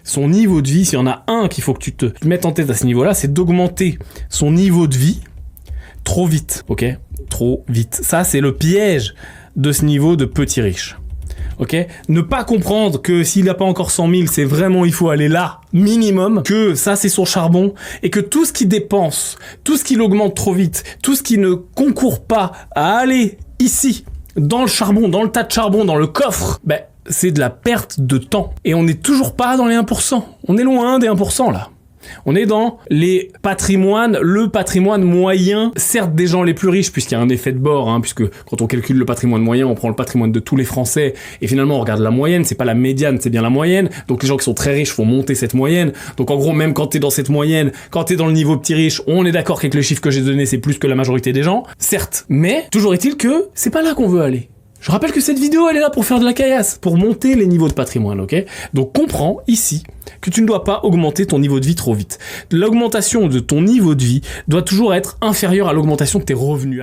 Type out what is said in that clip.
Son niveau de vie, s'il y en a un qu'il faut que tu te mettes en tête à ce niveau-là, c'est d'augmenter son niveau de vie trop vite, ok ? Trop vite. Ça, c'est le piège de ce niveau de petit riche. Ok ? Ne pas comprendre que s'il n'a pas encore 100 000, c'est vraiment, il faut aller là, minimum, que ça, c'est son charbon, et que tout ce qu'il dépense, tout ce qu'il augmente trop vite, tout ce qui ne concourt pas à aller ici, dans le charbon, dans le tas de charbon, dans le coffre, ben, c'est de la perte de temps. Et on n'est toujours pas dans les 1%. On est loin des 1% là. On est dans les patrimoines, le patrimoine moyen, certes des gens les plus riches, puisqu'il y a un effet de bord, hein, puisque quand on calcule le patrimoine moyen, on prend le patrimoine de tous les Français, et finalement on regarde la moyenne, c'est pas la médiane, c'est bien la moyenne, donc les gens qui sont très riches font monter cette moyenne, donc en gros même quand t'es dans cette moyenne, quand t'es dans le niveau petit riche, on est d'accord qu'avec le chiffre que j'ai donné, c'est plus que la majorité des gens, certes, mais toujours est-il que c'est pas là qu'on veut aller. Je rappelle que cette vidéo, elle est là pour faire de la caillasse, pour monter les niveaux de patrimoine, ok ? Donc comprends, ici, que tu ne dois pas augmenter ton niveau de vie trop vite. L'augmentation de ton niveau de vie doit toujours être inférieure à l'augmentation de tes revenus.